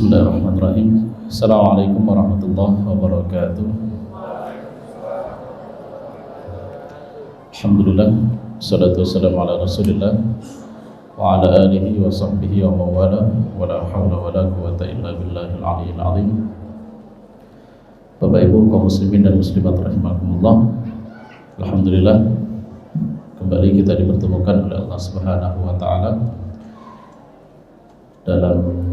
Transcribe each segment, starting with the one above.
Bismillahirrahmanirrahim. Assalamualaikum warahmatullahi wabarakatuh. Alhamdulillah, salatu wassalamu ala rasulillah wa ala alihi wa sahbihi wa mawala wa la hawla wa la quwata illa billahil aliyyil azim. Bapak Ibu kaum muslimin dan muslimat rahimakumullah. Alhamdulillah, kembali kita dipertemukan oleh Allah Subhanahu wa taala dalam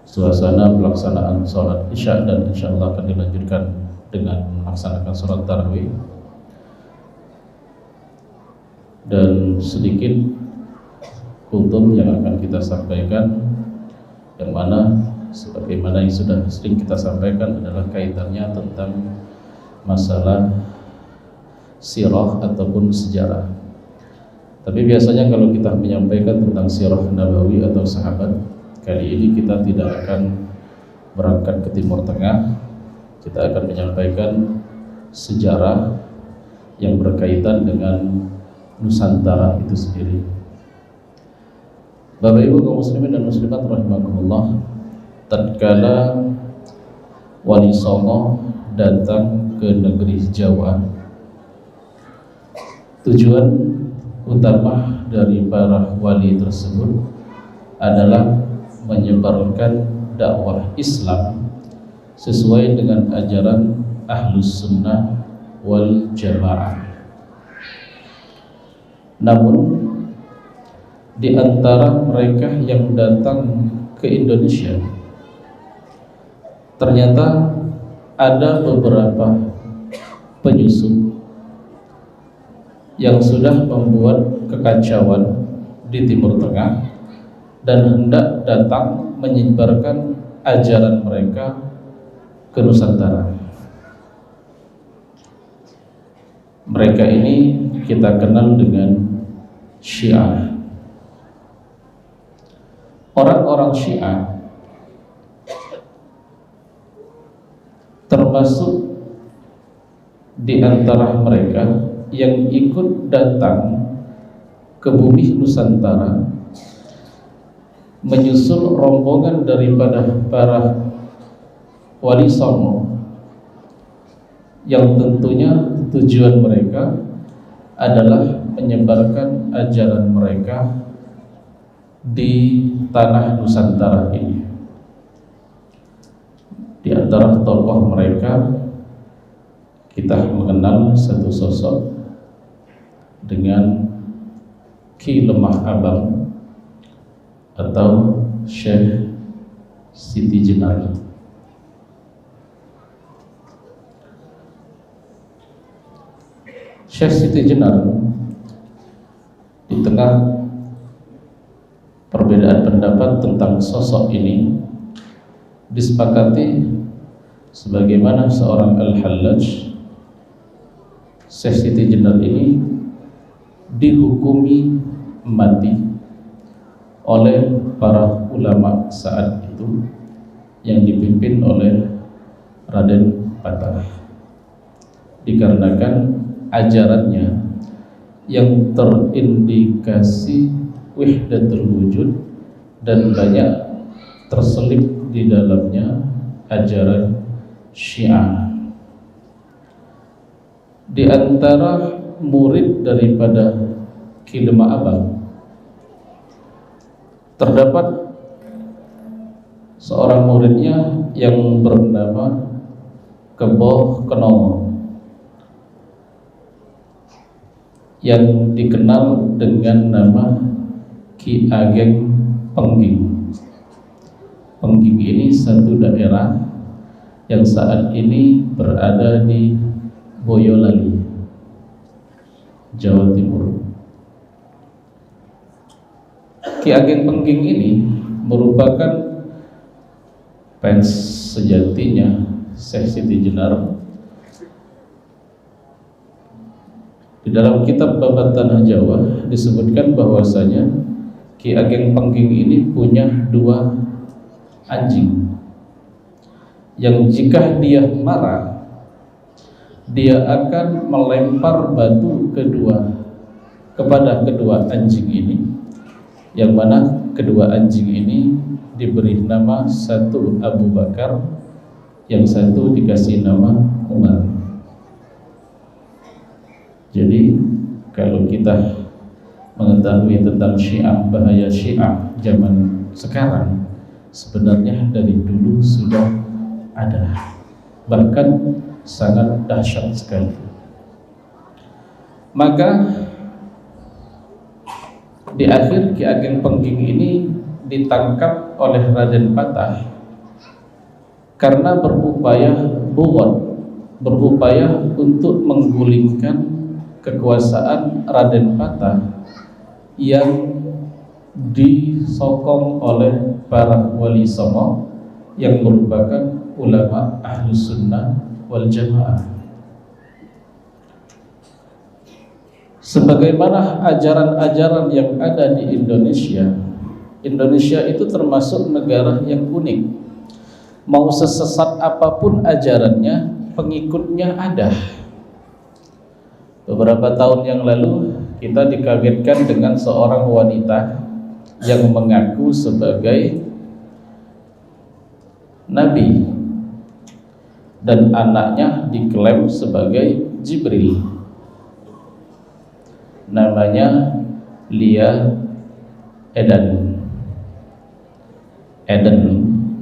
suasana pelaksanaan sholat isya, dan insyaallah akan dilanjutkan dengan melaksanakan sholat tarawih. Dan sedikit kultum yang akan kita sampaikan, yang mana sebagaimana yang sudah sering kita sampaikan adalah kaitannya tentang masalah sirah ataupun sejarah. Tapi biasanya kalau kita menyampaikan tentang sirah nabawi atau sahabat, kali ini kita tidak akan berangkat ke Timur Tengah. Kita akan menyampaikan sejarah yang berkaitan dengan Nusantara itu sendiri. Bapak Ibu kaum muslimin dan muslimat rahimakumullah, tatkala Wali Songo datang ke negeri Jawa, tujuan utama dari para wali tersebut adalah menyebarkan dakwah Islam sesuai dengan ajaran Ahlus Sunnah wal Jamaah. Namun di antara mereka yang datang ke Indonesia, ternyata ada beberapa penyusup yang sudah membuat kekacauan di Timur Tengah dan hendak datang menyebarkan ajaran mereka ke Nusantara. Mereka ini kita kenal dengan Syiah. Orang-orang Syiah termasuk di antara mereka yang ikut datang ke bumi Nusantara menyusul rombongan daripada para Wali Songo, yang tentunya tujuan mereka adalah menyebarkan ajaran mereka di tanah Nusantara ini. Di antara tokoh mereka kita mengenal satu sosok dengan Ki Lemah Abang atau Syekh Siti Jenar. Syekh Siti Jenar, di tengah perbedaan pendapat tentang sosok ini, disepakati sebagaimana seorang Al-Hallaj, Syekh Siti Jenar ini dihukumi mati oleh para ulama saat itu yang dipimpin oleh Raden Patah, dikarenakan ajarannya yang terindikasi wahdatul wujud dan banyak terselip di dalamnya ajaran Syiah. Di antara murid daripada Ki Lemah Abang terdapat seorang muridnya yang bernama Keboh Kenomo, yang dikenal dengan nama Ki Ageng Pengging. Pengging ini satu daerah yang saat ini berada di Boyolali, Jawa Timur. Ki Ageng Pengging ini merupakan fans sejatinya Syekh Siti Jenar. Di dalam kitab Babat Tanah Jawa disebutkan bahwasanya Ki Ageng Pengging ini punya dua anjing, yang jika dia marah, dia akan melempar batu kepada kedua anjing ini, yang mana kedua anjing ini diberi nama, satu Abu Bakar, yang satu dikasih nama Umar. Jadi kalau kita mengetahui tentang Syiah, bahaya Syiah zaman sekarang, sebenarnya dari dulu sudah ada, bahkan sangat dahsyat sekali. Maka di akhir Ki Ageng Pengging ini ditangkap oleh Raden Patah karena berupaya untuk menggulingkan kekuasaan Raden Patah yang disokong oleh para wali songo yang merupakan ulama Ahlus Sunnah wal Jamaah. Sebagaimana ajaran-ajaran yang ada di Indonesia, Indonesia itu termasuk negara yang unik. Mau sesesat apapun ajarannya, pengikutnya ada. Beberapa tahun yang lalu kita dikagetkan dengan seorang wanita yang mengaku sebagai nabi dan anaknya diklaim sebagai Jibril. Namanya Lia Eden,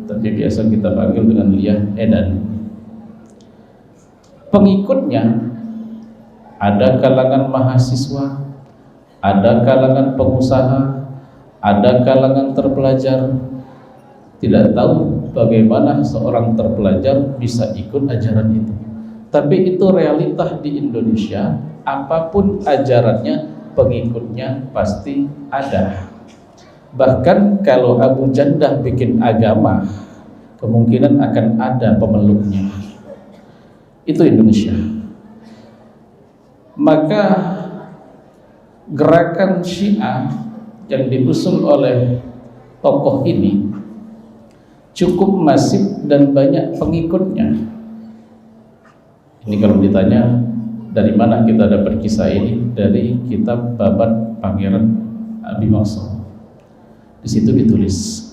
tapi biasa kita panggil dengan Lia Eden. Pengikutnya ada kalangan mahasiswa, ada kalangan pengusaha, ada kalangan terpelajar. Tidak tahu bagaimana seorang terpelajar bisa ikut ajaran itu. Tapi itu realitas di Indonesia. Apapun ajarannya, pengikutnya pasti ada. Bahkan kalau Abu Jandah bikin agama, kemungkinan akan ada pemeluknya. Itu Indonesia. Maka gerakan Syiah yang diusung oleh tokoh ini cukup masif dan banyak pengikutnya. Ini kalau ditanya dari mana kita dapat kisah ini, dari kitab Babat Pangeran Abi Maksum. Di situ ditulis.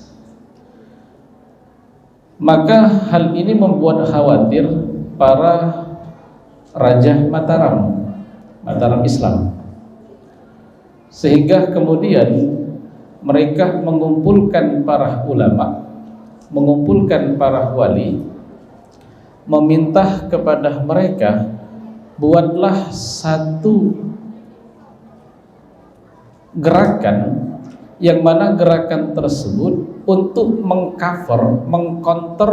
Maka hal ini membuat khawatir para raja Mataram Islam, sehingga kemudian mereka mengumpulkan para ulama, mengumpulkan para wali, meminta kepada mereka, buatlah satu gerakan yang mana gerakan tersebut untuk mengcounter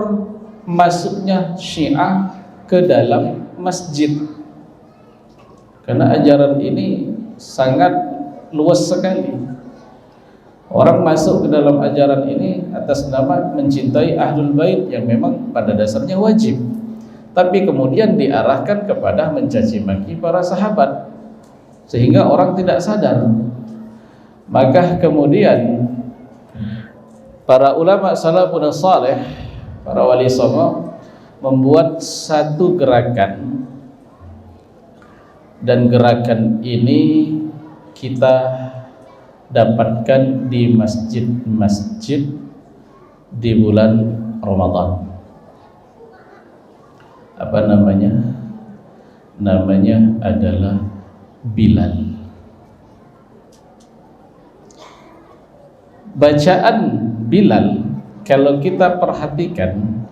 masuknya Syiah ke dalam masjid. Karena ajaran ini sangat luas sekali. Orang masuk ke dalam ajaran ini atas nama mencintai Ahlul Bait yang memang pada dasarnya wajib, tapi kemudian diarahkan kepada mencaci maki para sahabat sehingga orang tidak sadar. Maka kemudian para ulama salafun saleh, para wali songo membuat satu gerakan, dan gerakan ini kita dapatkan di masjid-masjid di bulan Ramadan. Apa namanya? Namanya adalah Bilal. Bacaan Bilal kalau kita perhatikan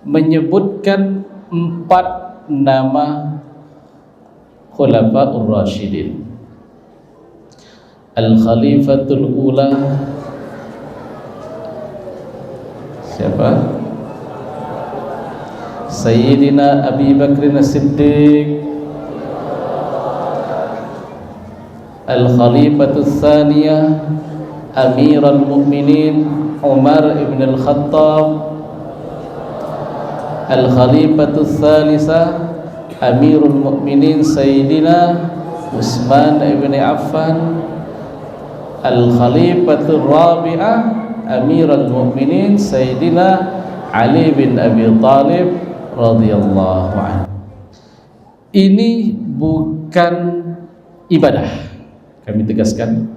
menyebutkan 4 nama Khulafaur Rasyidin. Al-Khalifatul Ula, siapa? Sayyidina Abi Bakr As-Siddiq. Al-Khalifatul Tsaniyah Amirul Mukminin Umar ibn al-Khattab. Al-Khalifatul Tsalisah Amirul Mukminin Sayyidina Utsman ibn Affan. Al-Khalifatul Rabi'ah Amirul Mukminin Sayyidina Ali bin Abi Thalib radhiyallahu anhu. Ini bukan ibadah, kami tegaskan.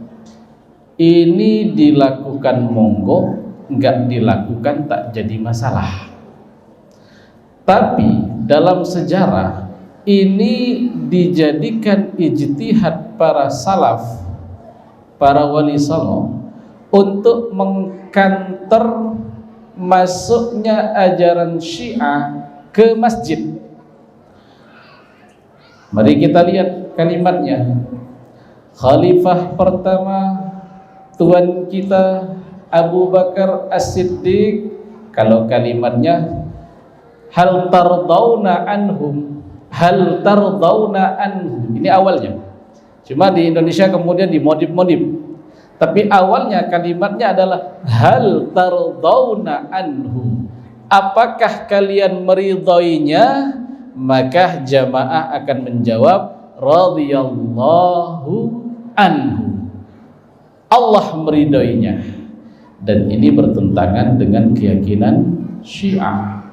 Ini dilakukan monggo nggak dilakukan tak jadi masalah. Tapi dalam sejarah ini dijadikan ijtihad para salaf, para wali songo untuk mengkanter masuknya ajaran Syiah ke masjid. Mari kita lihat kalimatnya. Khalifah pertama Tuan kita Abu Bakar As-Siddiq, kalau kalimatnya hal tardawna anhum, hal tardawna anhum, ini awalnya. Cuma di Indonesia kemudian dimodif-modif. Tapi awalnya kalimatnya adalah hal tardawna anhum, apakah kalian meridhoinya? Maka jamaah akan menjawab radhiyallahu anhu, Allah meridhoinya. Dan ini bertentangan dengan keyakinan Syiah.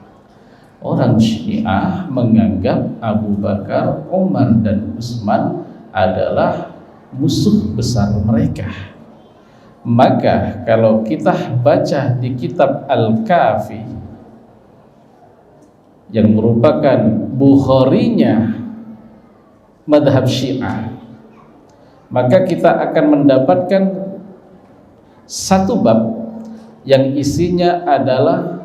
Orang Syiah menganggap Abu Bakar, Umar dan Utsman adalah musuh besar mereka. Maka kalau kita baca di kitab Al-Kafi yang merupakan Bukharinya madhab Syiah, maka kita akan mendapatkan satu bab yang isinya adalah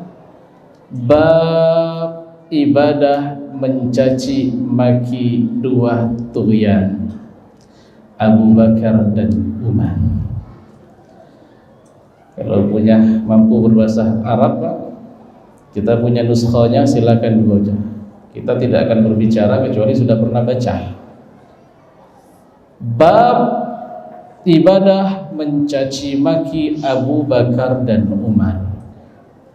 bab ibadah mencaci maki dua tughyan, Abu Bakar dan Umar. Kalau punya mampu berbahasa Arab, kita punya nuskhanya, silakan dibaca. Kita tidak akan berbicara kecuali sudah pernah baca. Bab ibadah mencaci maki Abu Bakar dan Umar.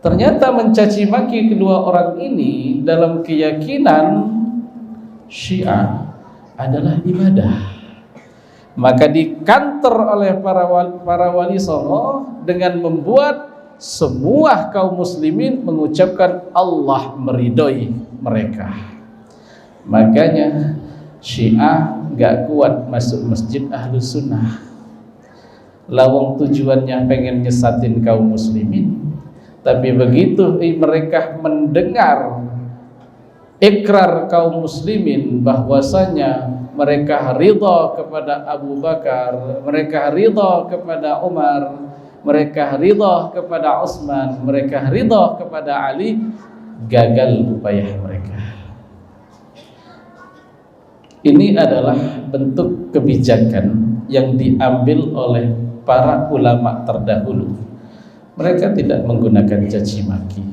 Ternyata mencaci maki kedua orang ini dalam keyakinan Syiah adalah ibadah. Maka dikanter oleh para wali songo dengan membuat semua kaum muslimin mengucapkan Allah meridhoi mereka. Makanya Syiah gak kuat masuk masjid Ahlus Sunnah. Lawang tujuannya pengen nyesatin kaum muslimin, tapi begitu mereka mendengar ikrar kaum muslimin bahwasanya mereka ridha kepada Abu Bakar, mereka ridha kepada Umar, mereka ridha kepada Utsman, mereka ridha kepada Ali, gagal upaya mereka. Ini adalah bentuk kebijakan yang diambil oleh para ulama terdahulu. Mereka tidak menggunakan caci maki,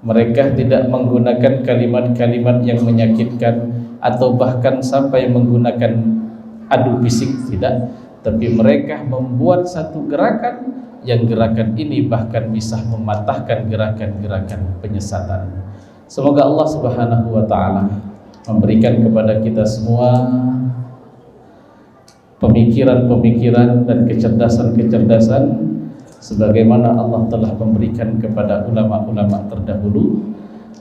mereka tidak menggunakan kalimat-kalimat yang menyakitkan atau bahkan sampai menggunakan adu fisik, tidak. Tapi mereka membuat satu gerakan yang gerakan ini bahkan bisa mematahkan gerakan-gerakan penyesatan. Semoga Allah Subhanahu wa taala memberikan kepada kita semua pemikiran-pemikiran dan kecerdasan-kecerdasan sebagaimana Allah telah memberikan kepada ulama-ulama terdahulu,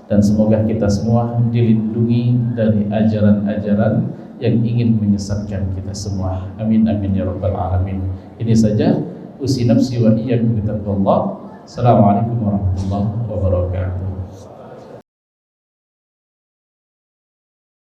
dan semoga kita semua dilindungi dari ajaran-ajaran yang ingin menyesatkan kita semua. Amin amin ya rabbal alamin. Ini saja, usi nafsi wa iyyakum bi taqwallah. Assalamualaikum warahmatullahi wabarakatuh.